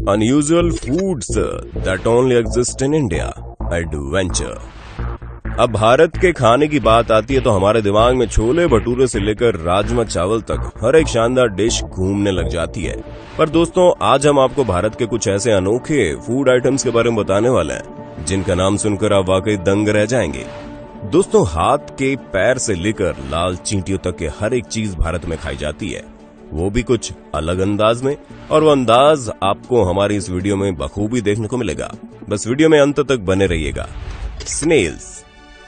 Unusual foods that only exist in India. Adventure. अब भारत के खाने की बात आती है तो हमारे दिमाग में छोले भटूरे से लेकर राजमा चावल तक हर एक शानदार डिश घूमने लग जाती है। पर दोस्तों, आज हम आपको भारत के कुछ ऐसे अनोखे फूड आइटम्स के बारे में बताने वाले हैं जिनका नाम सुनकर आप वाकई दंग रह जाएंगे। दोस्तों, हाथ के पैर से लेकर लाल चींटियों तक के हर एक चीज भारत में खाई जाती है, वो भी कुछ अलग अंदाज में, और वो अंदाज आपको हमारी इस वीडियो में बखूबी देखने को मिलेगा। बस वीडियो में अंत तक बने रहिएगा। स्नेल्स।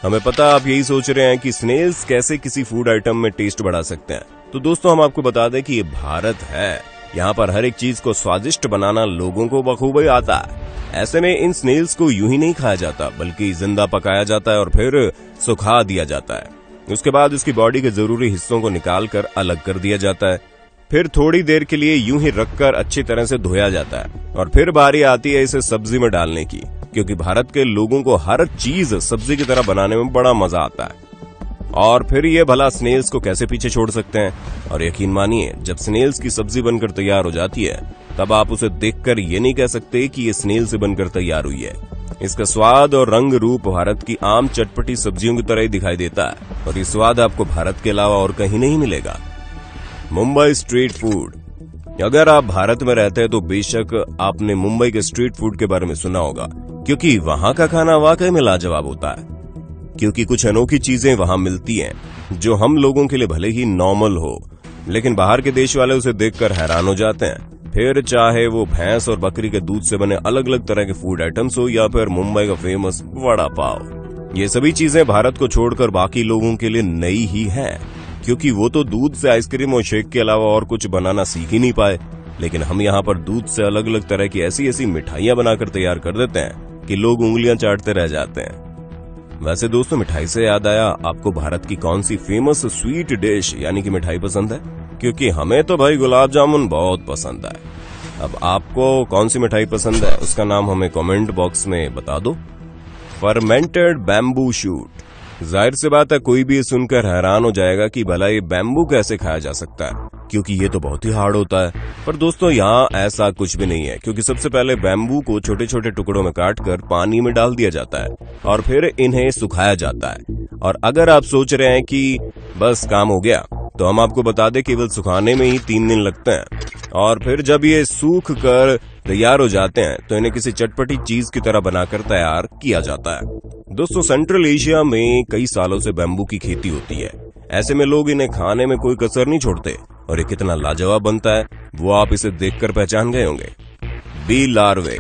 हमें पता आप यही सोच रहे हैं कि स्नेल्स कैसे किसी फूड आइटम में टेस्ट बढ़ा सकते हैं। तो दोस्तों, हम आपको बता दें कि ये भारत है, यहाँ पर हर एक चीज को स्वादिष्ट बनाना लोगों को बखूबी आता है। ऐसे में इन स्नेल्स को यूं ही नहीं खाया जाता, बल्कि जिंदा पकाया जाता है और फिर सुखा दिया जाता है। उसके बाद उसकी बॉडी के जरूरी हिस्सों को निकाल कर अलग कर दिया जाता है। फिर थोड़ी देर के लिए यूं ही रखकर अच्छी तरह से धोया जाता है और फिर बारी आती है इसे सब्जी में डालने की, क्योंकि भारत के लोगों को हर चीज सब्जी की तरह बनाने में बड़ा मजा आता है। और फिर ये भला स्नेल्स को कैसे पीछे छोड़ सकते हैं। और यकीन मानिए, जब स्नेल्स की सब्जी बनकर तैयार हो जाती है तब आप उसे देखकर ये नहीं कह सकते कि ये स्नेल से बनकर तैयार हुई है। इसका स्वाद और रंग रूप भारत की आम चटपटी सब्जियों की तरह ही दिखाई देता है, और ये स्वाद आपको भारत के अलावा और कहीं नहीं मिलेगा। Mumbai street food. अगर आप भारत में रहते हैं तो बेशक आपने मुंबई के स्ट्रीट फूड के बारे में सुना होगा, क्योंकि वहां का खाना वाकई में लाजवाब होता है। क्योंकि कुछ अनोखी चीजें वहां मिलती हैं जो हम लोगों के लिए भले ही नॉर्मल हो, लेकिन बाहर के देश वाले उसे देखकर हैरान हो जाते हैं। फिर चाहे वो भैंस और बकरी के दूध से बने अलग अलग तरह के फूड आइटम्स हो या फिर मुंबई का फेमस वड़ा पाव, ये सभी चीजें भारत को छोड़कर बाकी लोगों के लिए नई ही हैं, क्योंकि वो तो दूध से आइसक्रीम और शेक के अलावा और कुछ बनाना सीख ही नहीं पाए। लेकिन हम यहाँ पर दूध से अलग अलग तरह की ऐसी ऐसी मिठाइयां बनाकर तैयार कर देते हैं कि लोग उंगलियां चाटते रह जाते हैं। वैसे दोस्तों, मिठाई से याद आया, आपको भारत की कौन सी फेमस स्वीट डिश यानी कि मिठाई पसंद है? क्योंकि हमें तो भाई गुलाब जामुन बहुत पसंद है। अब आपको कौन सी मिठाई पसंद है, उसका नाम हमें कमेंट बॉक्स में बता दो। Fermented bamboo shoot. जाहिर सी बात है, कोई भी ये सुनकर हैरान हो जाएगा कि भला ये बैम्बू कैसे खाया जा सकता है, क्योंकि ये तो बहुत ही हार्ड होता है। पर दोस्तों, यहाँ ऐसा कुछ भी नहीं है, क्योंकि सबसे पहले बैम्बू को छोटे छोटे टुकड़ों में काटकर पानी में डाल दिया जाता है और फिर इन्हें सुखाया जाता है। और अगर आप सोच रहे हैं कि बस काम हो गया, तो हम आपको बता दें केवल सुखाने में ही 3 दिन लगते हैं, और फिर जब ये सूख कर तैयार हो जाते हैं तो इन्हें किसी चटपटी चीज की तरह बनाकर तैयार किया जाता है। दोस्तों, सेंट्रल एशिया में कई सालों से बैम्बू की खेती होती है। ऐसे में लोग इन्हें खाने में कोई कसर नहीं छोड़ते, और ये कितना लाजवाब बनता है वो आप इसे देखकर पहचान गए होंगे। बी लार्वे।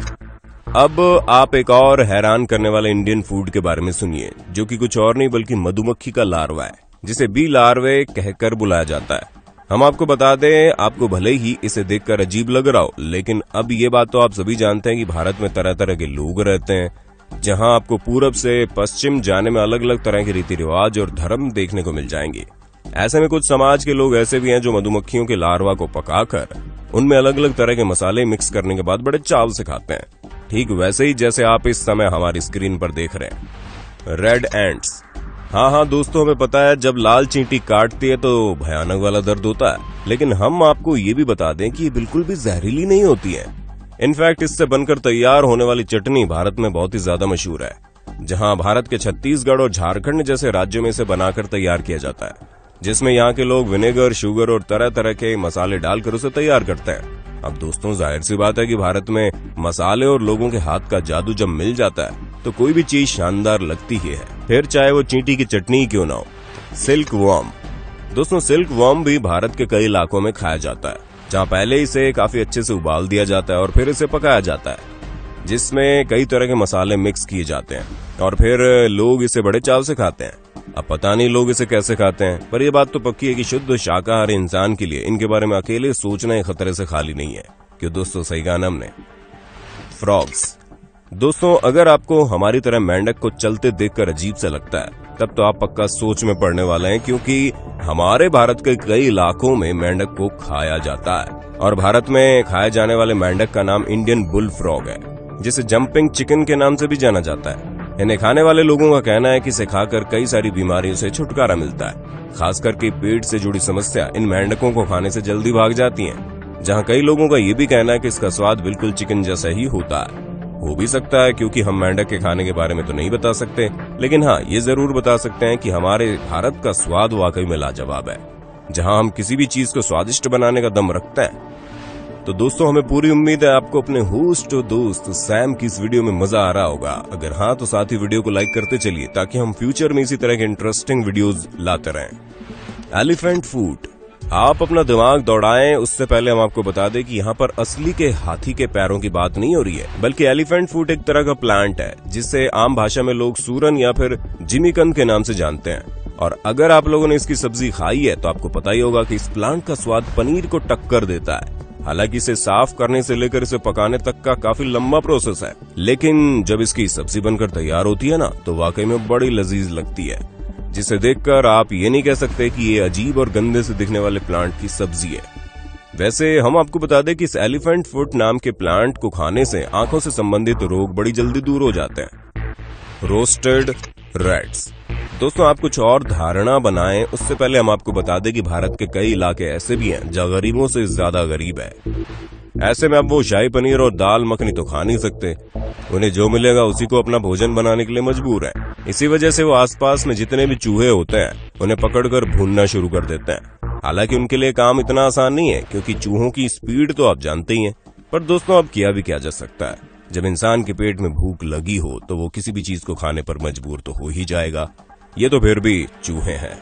अब आप एक और हैरान करने वाले इंडियन फूड के बारे में सुनिए, जो कि कुछ और नहीं बल्कि मधुमक्खी का लार्वा है, जिसे बी लार्वे कहकर बुलाया जाता है। हम आपको बता दें, आपको भले ही इसे देखकर अजीब लग रहा हो, लेकिन अब ये बात तो आप सभी जानते हैं कि भारत में तरह तरह के लोग रहते हैं, जहां आपको पूरब से पश्चिम जाने में अलग अलग तरह के रीति रिवाज और धर्म देखने को मिल जाएंगे। ऐसे में कुछ समाज के लोग ऐसे भी हैं जो मधुमक्खियों के लार्वा को पकाकर उनमें अलग अलग तरह के मसाले मिक्स करने के बाद बड़े चाव से खाते हैं, ठीक वैसे ही जैसे आप इस समय हमारी स्क्रीन पर देख रहे हैं। Red ants. हाँ दोस्तों, हमें पता है जब लाल चींटी काटती है तो भयानक वाला दर्द होता है, लेकिन हम आपको ये भी बता दें कि ये बिल्कुल भी जहरीली नहीं होती है। इनफैक्ट इससे बनकर तैयार होने वाली चटनी भारत में बहुत ही ज्यादा मशहूर है, जहां भारत के छत्तीसगढ़ और झारखंड जैसे राज्यों में इसे बनाकर तैयार किया जाता है, जिसमें यहाँ के लोग विनेगर, शुगर और तरह तरह के मसाले डालकर उसे तैयार करते हैं। अब दोस्तों, जाहिर सी बात है कि भारत में मसाले और लोगों के हाथ का जादू जब मिल जाता है तो कोई भी चीज शानदार लगती ही है, फिर चाहे वो चींटी की चटनी ही क्यों ना हो। Silk worm. दोस्तों, सिल्क वर्म भी भारत के कई इलाकों में खाया जाता है, जहाँ पहले इसे काफी अच्छे से उबाल दिया जाता है और फिर इसे पकाया जाता है, जिसमें कई तरह के मसाले मिक्स किए जाते हैं, और फिर लोग इसे बड़े चाव से खाते हैं। अब पता नहीं लोग इसे कैसे खाते हैं, पर यह बात तो पक्की है कि शुद्ध शाकाहारी इंसान के लिए इनके बारे में अकेले सोचना ही खतरे से खाली नहीं है। क्यों दोस्तों, सही कहा ना हमने। फ्रॉग्स। दोस्तों, अगर आपको हमारी तरह मेंढक को चलते देखकर अजीब सा लगता है, तब तो आप पक्का सोच में पड़ने वाले हैं, क्योंकि हमारे भारत के कई इलाकों में मेंढक को खाया जाता है। और भारत में खाए जाने वाले मेंढक का नाम इंडियन बुल फ्रॉग है, जिसे जंपिंग चिकन के नाम से भी जाना जाता है। इन्हें खाने वाले लोगों का कहना है कि इसे खाकर कई सारी बीमारियों से छुटकारा मिलता है, खास करके पेट से जुड़ी समस्या इन मेंढकों को खाने से जल्दी भाग जाती है। जहां कई लोगों का ये भी कहना है कि इसका स्वाद बिल्कुल चिकन जैसा ही होता है। हो भी सकता है, क्योंकि हम मेंढक के खाने के बारे में तो नहीं बता सकते, लेकिन हाँ ये जरूर बता सकते हैं कि हमारे भारत का स्वाद वाकई में लाजवाब है, जहां हम किसी भी चीज को स्वादिष्ट बनाने का दम रखते हैं। तो दोस्तों, हमें पूरी उम्मीद है आपको अपने होस्ट और दोस्त सैम की इस वीडियो में मजा आ रहा होगा। अगर हाँ तो साथ ही वीडियो को लाइक करते चलिए, ताकि हम फ्यूचर में इसी तरह के इंटरेस्टिंग वीडियोस लाते रहें। एलिफेंट फूट, आप अपना दिमाग दौड़ाएं उससे पहले हम आपको बता दें कि यहाँ पर असली के हाथी के पैरों की बात नहीं हो रही है, बल्कि एलिफेंट फूट एक तरह का प्लांट है जिसे आम भाषा में लोग सूरन या फिर जिमीकंद के नाम से जानते हैं। और अगर आप लोगों ने इसकी सब्जी खाई है तो आपको पता ही होगा कि इस प्लांट का स्वाद पनीर को टक्कर देता है। हालांकि इसे साफ करने से लेकर इसे पकाने तक का काफी लंबा प्रोसेस है, लेकिन जब इसकी सब्जी बनकर तैयार होती है ना, तो वाकई में बड़ी लजीज लगती है, जिसे देखकर आप ये नहीं कह सकते कि ये अजीब और गंदे से दिखने वाले प्लांट की सब्जी है। वैसे हम आपको बता दें कि इस एलिफेंट फुट नाम के प्लांट को खाने से आंखों से संबंधित रोग बड़ी जल्दी दूर हो जाते हैं। रोस्टेड रेट्स, दोस्तों आप कुछ और धारणा बनाएं उससे पहले हम आपको बता दें कि भारत के कई इलाके ऐसे भी हैं जहां गरीबों से ज्यादा गरीब है। ऐसे में अब वो शाही पनीर और दाल मखनी तो खा नहीं सकते, उन्हें जो मिलेगा उसी को अपना भोजन बनाने के लिए मजबूर है। इसी वजह से वो आसपास में जितने भी चूहे होते हैं उन्हें पकड़कर भूनना शुरू कर देते हैं। हालांकि उनके लिए काम इतना आसान नहीं है, क्योंकि चूहों की स्पीड तो आप जानते ही हैं। पर दोस्तों, अब किया भी क्या जा सकता है, जब इंसान के पेट में भूख लगी हो तो वो किसी भी चीज को खाने पर मजबूर तो हो ही जाएगा। ये तो फिर भी चूहे हैं।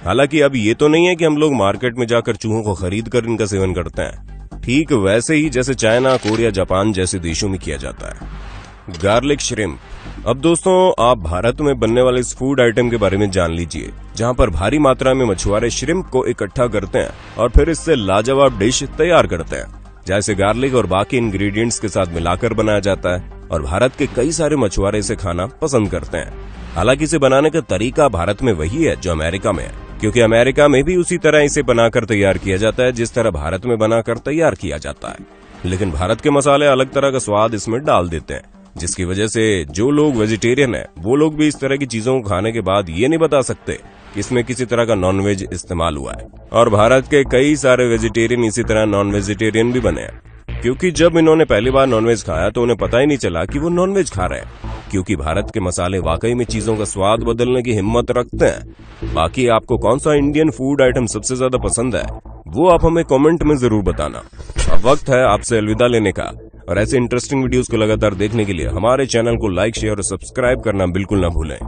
हालांकि अब ये तो नहीं है कि हम लोग मार्केट में जाकर चूहों को खरीद कर इनका सेवन करते हैं, ठीक वैसे ही जैसे चाइना, कोरिया, जापान जैसे देशों में किया जाता है। गार्लिक श्रिम्प, अब दोस्तों आप भारत में बनने वाले इस फूड आइटम के बारे में जान लीजिए, जहां पर भारी मात्रा में मछुआरे श्रिम्प को इकट्ठा करते हैं और फिर इससे लाजवाब डिश तैयार करते हैं, जैसे गार्लिक और बाकी इंग्रेडिएंट्स के साथ मिलाकर बनाया जाता है। और भारत के कई सारे मछुआरे इसे खाना पसंद करते हैं। हालांकि इसे बनाने का तरीका भारत में वही है जो अमेरिका में है, क्योंकि अमेरिका में भी उसी तरह इसे बनाकर तैयार किया जाता है जिस तरह भारत में बनाकर तैयार किया जाता है। लेकिन भारत के मसाले अलग तरह का स्वाद इसमें डाल देते हैं, जिसकी वजह से जो लोग वेजिटेरियन हैं वो लोग भी इस तरह की चीजों को खाने के बाद ये नहीं बता सकते कि इसमें किसी तरह का नॉनवेज इस्तेमाल हुआ है। और भारत के कई सारे वेजिटेरियन इसी तरह नॉन वेजिटेरियन भी बने हैं, क्योंकि जब इन्होंने पहली बार नॉनवेज खाया तो उन्हें पता ही नहीं चला कि वो नॉनवेज खा रहे हैं, क्योंकि भारत के मसाले वाकई में चीजों का स्वाद बदलने की हिम्मत रखते हैं। बाकी आपको कौन सा इंडियन फूड आइटम सबसे ज्यादा पसंद है, वो आप हमें कमेंट में जरूर बताना। अब वक्त है आपसे अलविदा लेने का, और ऐसे इंटरेस्टिंग वीडियोस को लगातार देखने के लिए हमारे चैनल को लाइक, शेयर और सब्सक्राइब करना बिल्कुल ना भूलें।